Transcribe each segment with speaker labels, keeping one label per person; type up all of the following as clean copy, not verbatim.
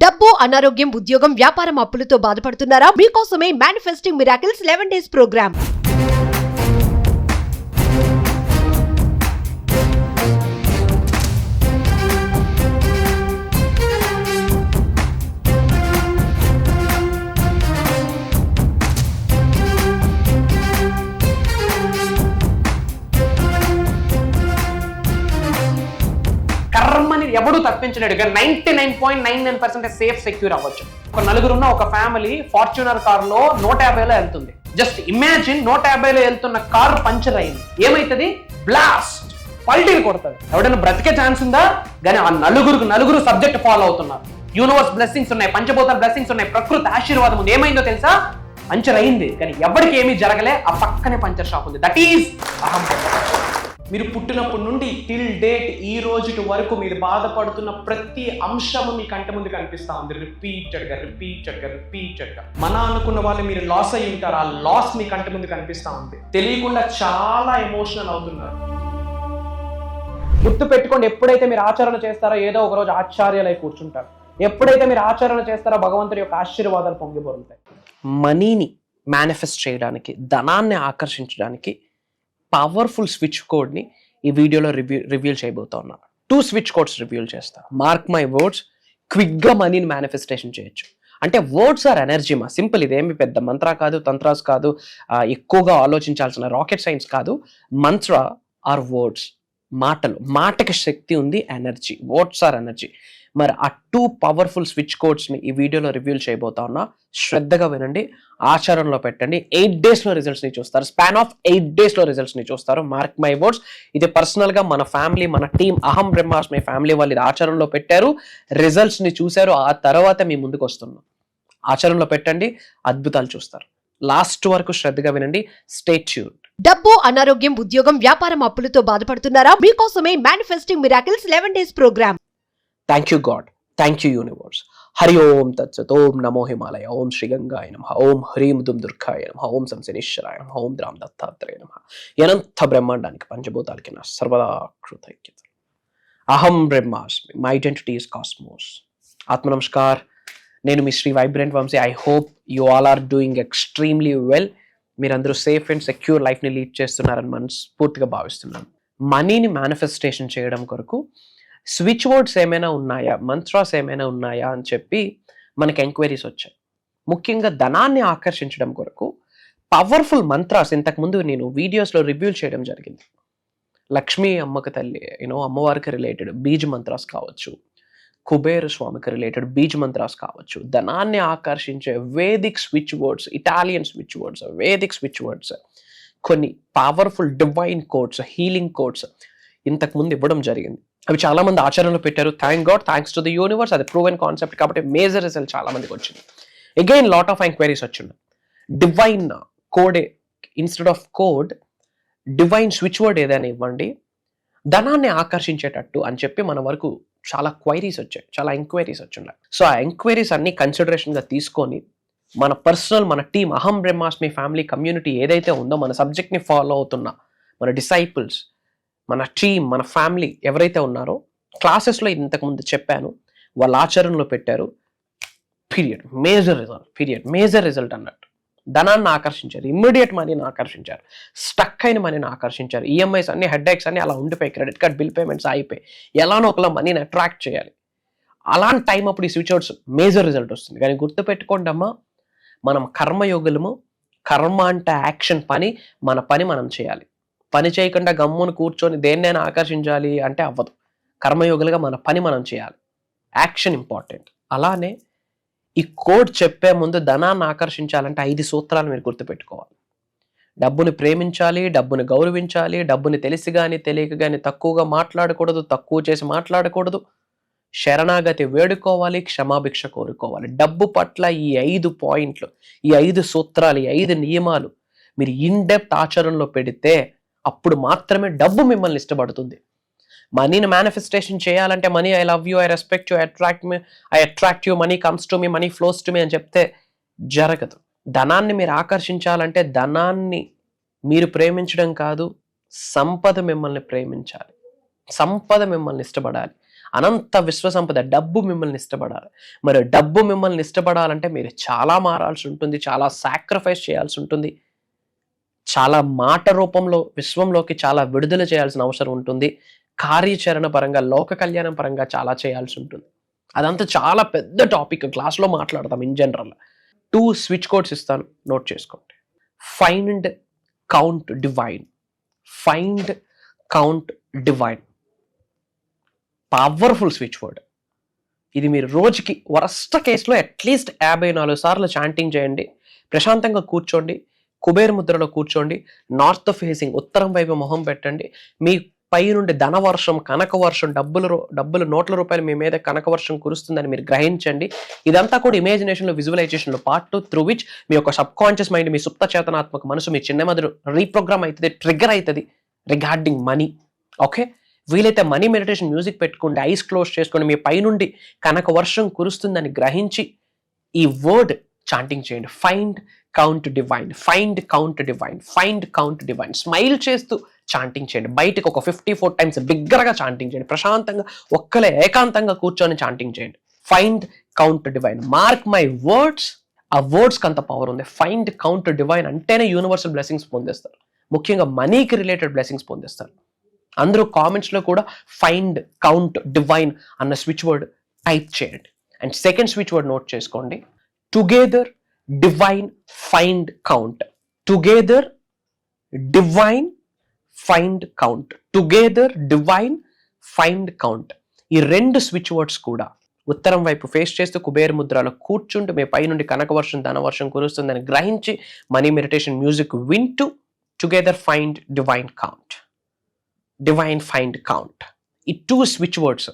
Speaker 1: డబ్బు, అనారోగ్యం, ఉద్యోగం, వ్యాపారం, అప్పులతో బాధపడుతున్నారా? మీకోసమే మేనిఫెస్టింగ్ మిరాకిల్స్ 11 days ప్రోగ్రామ్.
Speaker 2: కర్మని ఎవడు తప్పించలేడు. 99.99% సేఫ్ సెక్యూర్ అవ్వచ్చు. ఒక నలుగురున్న ఒక ఫ్యామిలీ ఫార్చ్యూనర్ కారులో 150లో వెళ్తుంది. జస్ట్ ఇమాజిన్ 150లో వెళ్తున్న కారు పంచర్ అయింది. ఏమైతుంది? బ్లాస్ట్, పల్టీలు కొడుతుంది. ఎవడైనా బ్రతికే ఛాన్స్ ఉందా? కానీ ఆ నలుగురు సబ్జెక్ట్ ఫాలో అవుతున్నారు. యూనివర్స్ బ్లెస్సింగ్స్ ఉన్నాయి, పంచభూతాల బ్లెస్సింగ్స్ ఉన్నాయి, ప్రకృతి ఆశీర్వాదం ఉంది. ఏమైందో తెలుసా? పంచర్ అయింది, కానీ ఎవరికి ఏమీ జరగలే. ఆ పక్కనే పంచర్ షాప్ ఉంది. దట్ ఈజ్ అహం. మీరు పుట్టినప్పటి నుండి టిల్ డేట్ ఈ రోజు వరకు మీరు బాధపడుతున్న ప్రతి అంశము మీ కంటి ముందు కనిపిస్తా ఉంది. రిపీటెడ్గా మన అనుకున్న వాళ్ళు మీరు లాస్ అయ్యి ఉంటారు. ఆ లాస్ మీ కంటి ముందు కనిపిస్తా ఉంది. తెలియకుండా చాలా ఎమోషనల్ అవుతున్నారు. గుర్తు పెట్టుకోండి, ఎప్పుడైతే మీరు ఆచరణ చేస్తారో ఏదో ఒక రోజు ఆశ్చర్యాలై కూర్చుంటారు. ఎప్పుడైతే మీరు ఆచరణ చేస్తారో భగవంతుడి యొక్క ఆశీర్వాదాలు పొంగిపోతాయి. మనీని మేనిఫెస్ట్ చేయడానికి, ధనాన్ని ఆకర్షించడానికి పవర్ఫుల్ స్విచ్ కోడ్ని ఈ వీడియోలో రివీల్ చేయబోతా ఉన్నా. 2 స్విచ్ కోడ్స్ రివీల్ చేస్తా. మార్క్ మై వర్డ్స్, క్విక్గా మనీని మేనిఫెస్టేషన్ చేయొచ్చు. అంటే వర్డ్స్ ఆర్ ఎనర్జీ మా. సింపుల్, ఇదేమి పెద్ద మంత్ర కాదు, తంత్రాస్ కాదు, ఎక్కువగా ఆలోచించాల్సిన రాకెట్ సైన్స్ కాదు. మంత్ర ఆర్ వర్డ్స్, మాటలు. మాటకి శక్తి ఉంది, ఎనర్జీ. Words are energy. మరి ఆ 2 పవర్ఫుల్ స్విచ్ కోడ్స్ని ఈ వీడియోలో రివీల్ చేయబోతా ఉన్నా. శ్రద్ధగా వినండి, ఆచరణలో పెట్టండి. 8 daysలో రిజల్ట్స్ని చూస్తారు. స్పాన్ ఆఫ్ 8 daysలో రిజల్ట్స్ని చూస్తారు. Mark my words. ఇది పర్సనల్గా మన ఫ్యామిలీ, మన టీం అహం బ్రహ్మాస్మి ఫ్యామిలీ వాళ్ళు ఇది ఆచరణలో పెట్టారు, రిజల్ట్స్ని చూశారు. ఆ తర్వాత మీ ముందుకు వస్తున్నాం. ఆచరణలో పెట్టండి, అద్భుతాలు చూస్తారు. లాస్ట్ వరకు శ్రద్ధగా వినండి. Stay tuned.
Speaker 1: డబ్బు, అనారోగ్యం, ఉద్యోగం, వ్యాపారం, అప్పులతో బాధపడుతున్నారా? మీకోసమే manifesting miracles 11 days program.
Speaker 2: Thank you God, thank you universe. Hari Om తత్సత్. ఓం నమో హిమాలయ. ఓం శ్రీ గంగాయ నమః. ఓం హ్రీం దుమ్ దుర్గాయ నమః. ఓం శంశనిశ్వరాయ నమః. ఓం ద్రాం దత్తాత్రేయ నమః. అనంత బ్రహ్మాండానికి, పంచభూతాలకి నా సర్వదా కృతజ్ఞత. అహం బ్రహ్మాస్మి. My identity is cosmos. ఆత్మ నమస్కార్. నేను మీ Shri vibrant Vamshi. I hope you all are doing extremely well. మీరందరూ సేఫ్ అండ్ సెక్యూర్ లైఫ్ని లీడ్ చేస్తున్నారని మనస్ఫూర్తిగా భావిస్తున్నాను. మనీని మేనిఫెస్టేషన్ చేయడం కొరకు స్విచ్ వర్డ్స్ ఏమైనా ఉన్నాయా, మంత్రాస్ ఏమైనా ఉన్నాయా అని చెప్పి మనకి ఎంక్వైరీస్ వచ్చాయి. ముఖ్యంగా ధనాన్ని ఆకర్షించడం కొరకు పవర్ఫుల్ మంత్రాస్ ఇంతకుముందు నేను వీడియోస్లో రివ్యూ చేయడం జరిగింది. లక్ష్మీ అమ్మకి తల్లి, అమ్మవారికి రిలేటెడ్ బీజ్ మంత్రాస్ కావచ్చు, కుబేర స్వామికి రిలేటెడ్ బీజ్ మంత్రాస్ కావచ్చు, ధనాన్ని ఆకర్షించే Vedic switch words, Italian switch words, Vedic switch words, కొన్ని powerful divine codes, healing codes ఇంతకుముందు ఇవ్వడం జరిగింది. అవి చాలా మంది ఆచరణలో పెట్టారు. Thank God, thanks to the universe. అది ప్రూవెన్ కాన్సెప్ట్ కాబట్టి మేజర్ రిజల్ట్ చాలా మందికి వచ్చింది. అగైన్ లాట్ ఆఫ్ ఎంక్వైరీస్ వచ్చింది. Divine code instead of code, divine switch word ఏదైనా ఇవ్వండి ధనాన్ని ఆకర్షించేటట్టు అని చెప్పి మన వరకు చాలా క్వైరీస్ వచ్చాయి, చాలా ఎంక్వైరీస్ వచ్చిన్నాయి. సో ఆ ఎంక్వైరీస్ అన్ని కన్సిడరేషన్గా తీసుకొని మన పర్సనల్, మన టీం అహం బ్రహ్మాస్మి ఫ్యామిలీ కమ్యూనిటీ ఏదైతే ఉందో, మన సబ్జెక్ట్ని ఫాలో అవుతున్న మన డిసైపుల్స్, మన టీం, మన ఫ్యామిలీ ఎవరైతే ఉన్నారో, క్లాసెస్లో ఇంతకుముందు చెప్పాను, వాళ్ళ ఆచరణలో పెట్టారు. మేజర్ రిజల్ట్ అన్నట్టు. ధనాన్ని ఆకర్షించారు, ఇమ్మీడియట్ మనీని ఆకర్షించారు, స్టక్ అయిన మనీని ఆకర్షించారు. ఈఎంఐస్ అన్ని, హెడ్ ఎక్స్ అన్ని అలా ఉండిపోయి, క్రెడిట్ కార్డ్ బిల్ పేమెంట్స్ అయిపోయి, ఎలానో ఒకలా మనీని అట్రాక్ట్ చేయాలి. అలాంటి టైం అప్పుడు ఈ స్విచ్ వర్డ్స్ మేజర్ రిజల్ట్ వస్తుంది. కానీ గుర్తుపెట్టుకోండి అమ్మా, మనం కర్మయోగులము. కర్మ అంటే యాక్షన్, పని. మన పని మనం చేయాలి. పని చేయకుండా గమ్మును కూర్చొని దేన్నైనా ఆకర్షించాలి అంటే అవ్వదు. కర్మయోగులుగా మన పని మనం చేయాలి. Action important. అలానే ఈ కోడ్ చెప్పే ముందు ధనాన్ని ఆకర్షించాలంటే 5 సూత్రాలు మీరు గుర్తుపెట్టుకోవాలి. డబ్బుని ప్రేమించాలి, డబ్బుని గౌరవించాలి, డబ్బుని తెలిసి కానీ తెలియక కానీ తక్కువగా మాట్లాడకూడదు, తక్కువ చేసి మాట్లాడకూడదు, శరణాగతి వేడుకోవాలి, క్షమాభిక్ష కోరుకోవాలి. డబ్బు పట్ల ఈ 5 పాయింట్లు, ఈ 5 సూత్రాలు, ఈ 5 నియమాలు మీరు ఇన్ డెప్త్ ఆచరణలో పెడితే అప్పుడు మాత్రమే డబ్బు మిమ్మల్ని ఇష్టపడుతుంది. మనీని మేనిఫెస్టేషన్ చేయాలంటే money, I love you, I respect you, I attract you, money comes to me, money flows to me అని చెప్తే జరగదు. ధనాన్ని మీరు ఆకర్షించాలంటే ధనాన్ని మీరు ప్రేమించడం కాదు, సంపద మిమ్మల్ని ప్రేమించాలి, సంపద మిమ్మల్ని ఇష్టపడాలి. అనంత విశ్వసంపద, డబ్బు మిమ్మల్ని ఇష్టపడాలి. మరి డబ్బు మిమ్మల్ని ఇష్టపడాలంటే మీరు చాలా మారాల్సి ఉంటుంది, చాలా సాక్రిఫైస్ చేయాల్సి ఉంటుంది, చాలా మాట రూపంలో విశ్వంలోకి చాలా విడుదల చేయాల్సిన అవసరం ఉంటుంది, కార్యాచరణ పరంగా, లోక కళ్యాణం పరంగా చాలా చేయాల్సి ఉంటుంది. అదంతా చాలా పెద్ద టాపిక్, క్లాస్లో మాట్లాడతాం. ఇన్ జనరల్ 2 స్విచ్ కోడ్స్ ఇస్తాను, నోట్ చేసుకోండి. Find, count, divine. Find, count, divine. Powerful switch word ఇది. మీరు రోజుకి వరస్ట్ కేసులో అట్లీస్ట్ 54 సార్లు చాంటింగ్ చేయండి. ప్రశాంతంగా కూర్చోండి, కుబేర ముద్రలో కూర్చోండి, నార్త్ ఫేసింగ్, ఉత్తరం వైపు మొహం పెట్టండి. మీ పై నుండి ధనవర్షం, కనక వర్షం, డబ్బులు నోట్ల రూపాయలు మీ మీద కనక వర్షం కురుస్తుందని మీరు గ్రహించండి. ఇదంతా కూడా ఇమాజినేషన్లో, విజువలైజేషన్లో పార్ట్ త్రూ విచ్ మీ యొక్క సబ్ కాన్షియస్ మైండ్, మీ సుప్త చేతనాత్మక మనసు, మీ చిన్న మెదడు రీప్రోగ్రామ్ అవుతుంది, ట్రిగ్గర్ అవుతుంది రిగార్డింగ్ మనీ. ఓకే, వీలైతే మనీ మెడిటేషన్ మ్యూజిక్ పెట్టుకోండి, ఐస్ క్లోజ్ చేసుకొని మీ పై నుండి కనక వర్షం కురుస్తుందని గ్రహించి ఈ వర్డ్ చాంటింగ్ చేయండి. Find, count, divine. Find, count, divine. Find, count, divine. Smile చేస్తూ చాంటింగ్ చేయండి. బయటకు ఒక 54 టైమ్స్ బిగ్గరగా చాంటింగ్ చేయండి. ప్రశాంతంగా ఒక్కలే ఏకాంతంగా కూర్చొని చాంటింగ్ చేయండి. Find, count, divine. Mark my words, ఆ వర్డ్స్కి అంత పవర్ ఉంది. ఫైండ్, కౌంట్, డివైన్ అంటేనే యూనివర్సల్ బ్లెస్సింగ్స్ పొందేస్తారు. ముఖ్యంగా మనీకి రిలేటెడ్ బ్లెస్సింగ్స్ పొందేస్తారు. అందరూ కామెంట్స్లో కూడా ఫైండ్, కౌంట్, డివైన్ అన్న స్విచ్ వర్డ్ టైప్ చేయండి. And second switch word note చేసుకోండి. Together, divine, find, count. Together, divine, find, count. Together, divine, find, count. ఈ 2 స్విచ్ వర్డ్స్ కూడా ఉత్తరం వైపు ఫేస్ చేస్తూ కుబేర ముద్రలో కూర్చుంటూ మీ పై నుండి కనకవర్షం, ధనవర్షం కురుస్తుందని గ్రహించి మనీ మెడిటేషన్ మ్యూజిక్ వింటూ together, find, divine, count. Divine, find, count. ఈ 2 switch words,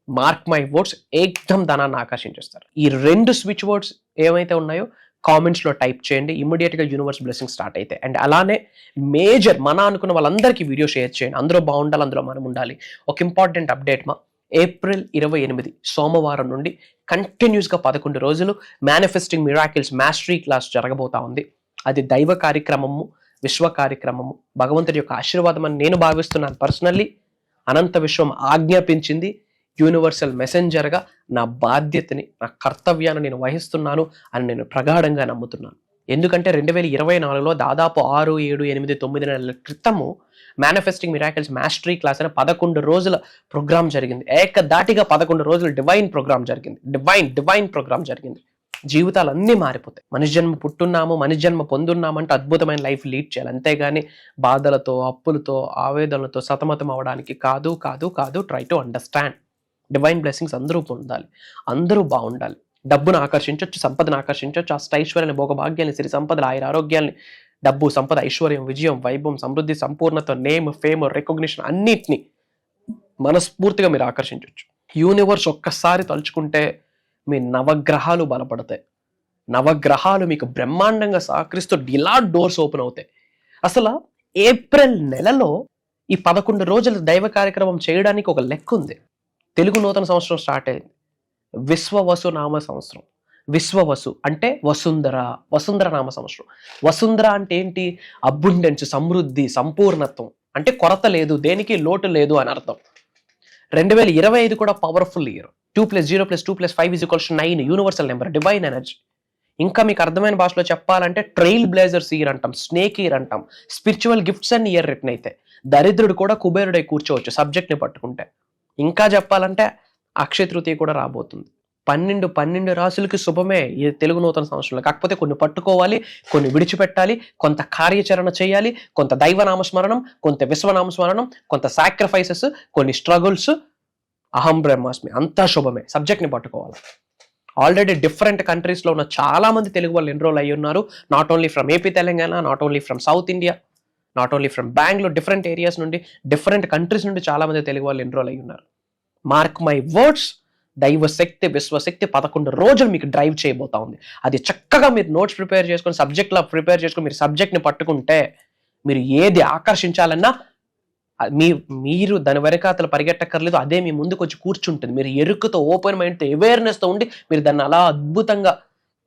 Speaker 2: mark my words, ఏకదం ధనాన్ని ఆకర్షించేస్తారు. ఈ 2 స్విచ్ వర్డ్స్ ఏమైతే ఉన్నాయో కామెంట్స్లో టైప్ చేయండి. ఇమ్మీడియట్గా యూనివర్స్ బ్లెస్సింగ్ స్టార్ట్ అయితే. అండ్ అలానే మేజర్ మన అనుకున్న వాళ్ళందరికీ వీడియో షేర్ చేయండి. అందరూ బాగుండాలి, అందులో మనం ఉండాలి. ఒక ఇంపార్టెంట్ అప్డేట్ ఏప్రిల్ 28 సోమవారం నుండి కంటిన్యూస్గా 11 రోజులు మేనిఫెస్టింగ్ మిరాకిల్స్ మాస్టరీ క్లాస్ జరగబోతా ఉంది. అది దైవ కార్యక్రమము, విశ్వ కార్యక్రమము, భగవంతుడి యొక్క ఆశీర్వాదం అని నేను భావిస్తున్నాను. పర్సనల్లీ అనంత విశ్వం ఆజ్ఞాపించింది. యూనివర్సల్ మెసెంజర్గా నా బాధ్యతని, నా కర్తవ్యాన్ని నేను వహిస్తున్నాను అని నేను ప్రగాఢంగా నమ్ముతున్నాను. ఎందుకంటే 2024లో దాదాపు 6, 7, 8, 9 నెలల క్రితము మేనిఫెస్టింగ్ మిరాకిల్స్ మాస్టరీ క్లాస్ అని 11 రోజుల ప్రోగ్రామ్ జరిగింది. ఏకదాటిగా 11 రోజులు డివైన్ ప్రోగ్రామ్ జరిగింది. డివైన్ ప్రోగ్రామ్ జరిగింది. జీవితాలు అన్నీ మారిపోతాయి. మనిషి జన్మ పుట్టున్నాము, మనిషి జన్మ పొందున్నామంటే అద్భుతమైన లైఫ్ లీడ్ చేయాలి. అంతేగాని బాధలతో, అప్పులతో, ఆవేదనలతో సతమతం అవడానికి కాదు. Try to understand. Divine blessings అందరూ పొందాలి, అందరూ బాగుండాలి. డబ్బును ఆకర్షించవచ్చు, సంపదను ఆకర్షించవచ్చు, అష్టైశ్వర్యాన్ని, భోగభాగ్యాన్ని, సిరి సంపదలు, ఆరోగ్యాన్ని, డబ్బు, సంపద, ఐశ్వర్యం, విజయం, వైభవం, సమృద్ధి, సంపూర్ణత, నేమ్, ఫేమ్, రికగ్నిషన్ అన్నిటినీ మనస్ఫూర్తిగా మీరు ఆకర్షించవచ్చు. యూనివర్స్ ఒక్కసారి తలుచుకుంటే మీ నవగ్రహాలు బలపడతాయి. నవగ్రహాలు మీకు బ్రహ్మాండంగా సహకరిస్తూ ఇలా డోర్స్ ఓపెన్ అవుతాయి. అసలు ఏప్రిల్ నెలలో ఈ 11 రోజుల దైవ కార్యక్రమం చేయడానికి ఒక లెక్క ఉంది. తెలుగు నూతన సంవత్సరం స్టార్ట్ అయింది. విశ్వవసు నామ సంవత్సరం. విశ్వవసు అంటే వసుంధర నామ సంవత్సరం. వసుంధర అంటే ఏంటి? అబుండెన్స్, సమృద్ధి, సంపూర్ణత్వం. అంటే కొరత లేదు, దేనికి లోటు లేదు అని అర్థం. 2025 కూడా powerful year. 2 + 0 + 2 + 5 = 9 universal number, divine energy. ఇంకా మీకు అర్థమైన భాషలో చెప్పాలంటే ట్రైల్ బ్లేజర్స్ ఇయర్ అంటాం, స్నేక్ ఇయర్ అంటాం, spiritual gifts and year return అయితే. దరిద్రుడు కూడా కుబేరుడై కూర్చోవచ్చు సబ్జెక్ట్ని పట్టుకుంటే. ఇంకా చెప్పాలంటే అక్షయ తృతీయ కూడా రాబోతుంది. 12 రాశులకి శుభమే ఈ తెలుగు నూతన సంవత్సరంలో. కాకపోతే కొన్ని పట్టుకోవాలి, కొన్ని విడిచిపెట్టాలి, కొంత కార్యాచరణ చేయాలి, కొంత దైవనామస్మరణం, కొంత విశ్వనామస్మరణం, కొంత సాక్రిఫైసెస్, కొన్ని స్ట్రగుల్స్. అహం బ్రహ్మాస్మి, అంతా శుభమే. సబ్జెక్ట్ని పట్టుకోవాలి. ఆల్రెడీ డిఫరెంట్ కంట్రీస్లో ఉన్న చాలా మంది తెలుగు వాళ్ళు ఎన్రోల్ అయ్యి ఉన్నారు. Not only from AP, Telangana, not only from south India, not only from Bengaluru, different areas నుండి, డిఫరెంట్ కంట్రీస్ నుండి చాలా మంది తెలుగు వాళ్ళు ఎన్రోల్ అయ్యి ఉన్నారు. మార్క్ మై వర్డ్స్, దైవశక్తి, విశ్వశక్తి 11 రోజులు మీకు డ్రైవ్ చేయబోతా ఉంది. అది చక్కగా మీరు నోట్స్ ప్రిపేర్ చేసుకొని, సబ్జెక్ట్లో ప్రిపేర్ చేసుకొని, మీరు సబ్జెక్ట్ని పట్టుకుంటే మీరు ఏది ఆకర్షించాలన్నా మీరు దాని వెనకాతలు పరిగెట్టక్కర్లేదు, అదే మీ ముందుకు వచ్చి కూర్చుంటుంది. మీరు ఎరుకతో, ఓపెన్ మైండ్తో, అవేర్నెస్తో ఉండి మీరు దాన్ని అలా అద్భుతంగా,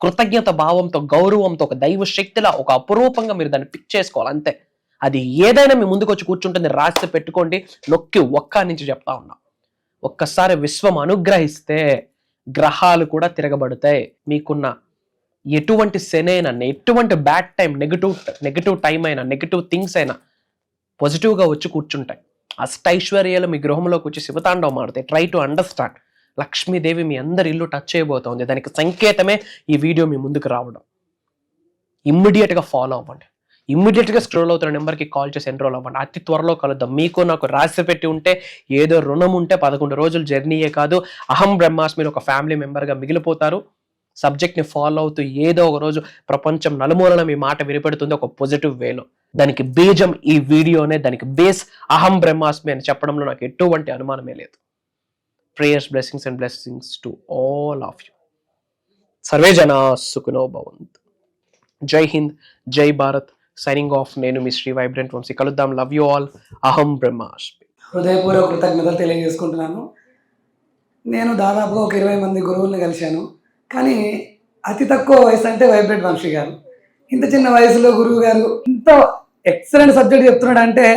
Speaker 2: కృతజ్ఞత భావంతో, గౌరవంతో, ఒక దైవ శక్తిలా, ఒక అపురూపంగా మీరు దాన్ని పిక్ చేసుకోవాలి. అంతే. అది ఏదైనా మీ ముందుకు వచ్చి కూర్చుంటుంది. రాసి పెట్టుకోండి, నొక్కి ఒక్క నుంచి చెప్తా ఉన్నా. ఒక్కసారి విశ్వం అనుగ్రహిస్తే గ్రహాలు కూడా తిరగబడతాయి. మీకున్న ఎటువంటి శని అయినా, ఎటువంటి బ్యాడ్ టైం, నెగిటివ్ టైం అయినా, నెగిటివ్ థింగ్స్ అయినా పాజిటివ్గా వచ్చి కూర్చుంటాయి. అష్టైశ్వర్యాలు మీ గృహంలోకి వచ్చి శివతాండవం ఆడతాయి. Try to understand. లక్ష్మీదేవి మీ అందరి ఇల్లు టచ్ చేయబోతోంది. దానికి సంకేతమే ఈ వీడియో మీ ముందుకు రావడం. ఇమ్మీడియట్గా ఫాలో అవ్వండి. ఇమ్మీడియట్గా స్క్రోల్ అవుతున్న నెంబర్కి కాల్ చేసి ఎన్రోల్ అవ్వండి. అతి త్వరలో కలుద్దాం. మీకు నాకు రాసి పెట్టి ఉంటే, ఏదో రుణం ఉంటే 11 రోజుల జర్నీయే కాదు, అహం బ్రహ్మాస్మి ఒక ఫ్యామిలీ మెంబర్గా మిగిలిపోతారు. సబ్జెక్ట్ని ఫాలో అవుతూ ఏదో ఒక రోజు ప్రపంచం నలుమూలన మీ మాట వినిపెడుతుంది ఒక పాజిటివ్ వేలో. దానికి బీజం ఈ వీడియోనే, దానికి బేస్ అహం బ్రహ్మాస్మి అని చెప్పడంలో నాకు ఎటువంటి అనుమానమే లేదు. Prayers, blessings and blessings to all of you. Survey జనా సుఖినో భవంతు. జై హింద్, జై భారత్. Signing off. నేను మీ శ్రీ వైబ్రెంట్ వంశీ. కలుద్దాం. Love you all. అహం బ్రహ్మాస్మి.
Speaker 3: హృదయపూర్వక కృతజ్ఞతలు తెలియజేసుకుంటున్నాను. నేను దాదాపుగా ఒక 20 మంది గురువుల్ని కలిశాను. కానీ అతి తక్కువ వయసు అంటే వైబ్రెంట్ వంశీ గారు. ఇంత చిన్న వయసులో గురువు గారు ఇంత ఎక్సలెంట్ సబ్జెక్ట్ చెప్తున్నాడు అంటే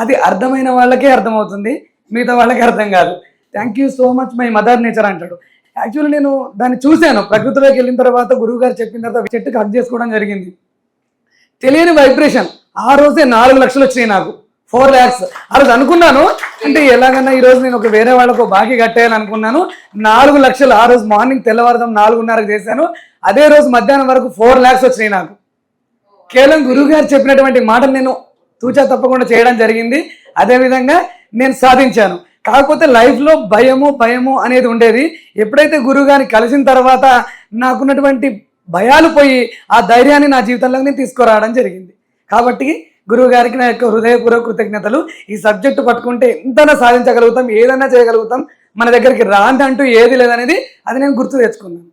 Speaker 3: అది అర్థమైన వాళ్ళకే అర్థమవుతుంది, మిగతా వాళ్ళకి అర్థం కాదు. Thank you so much my mother nature అంటాడు. యాక్చువల్లీ నేను దాన్ని చూశాను. ప్రకృతిలోకి వెళ్ళిన తర్వాత గురువు గారు చెప్పిన తర్వాత చెట్టుకి హక్ చేసుకోవడం జరిగింది. తెలియని వైబ్రేషన్. ఆ రోజే 4 లక్షలు వచ్చినాయి నాకు, 4 lakhs. ఆ రోజు అనుకున్నాను, అంటే ఎలాగన్నా ఈరోజు నేను ఒక వేరే వాళ్ళకు బాకీ కట్టేయాలని అనుకున్నాను. 4 లక్షలు ఆ రోజు మార్నింగ్ తెల్లవారుదాం 4:30 చేశాను. అదే రోజు మధ్యాహ్నం వరకు 4 lakhs వచ్చినాయి నాకు. కేవలం గురువు గారు చెప్పినటువంటి మాటలు నేను తూచా తప్పకుండా చేయడం జరిగింది. అదేవిధంగా నేను సాధించాను. కాకపోతే లైఫ్లో భయము అనేది ఉండేది. ఎప్పుడైతే గురువు గారిని కలిసిన తర్వాత నాకున్నటువంటి భయాలు పోయి ఆ ధైర్యాన్ని నా జీవితంలోకి నేను తీసుకురావడం జరిగింది. కాబట్టి గురువు గారికి నా యొక్క హృదయపూర్వక కృతజ్ఞతలు. ఈ సబ్జెక్టు పట్టుకుంటే ఎంతైనా సాధించగలుగుతాం, ఏదైనా చేయగలుగుతాం. మన దగ్గరికి రాంది అంటూ ఏది లేదనేది అది నేను గుర్తు తెచ్చుకున్నాను.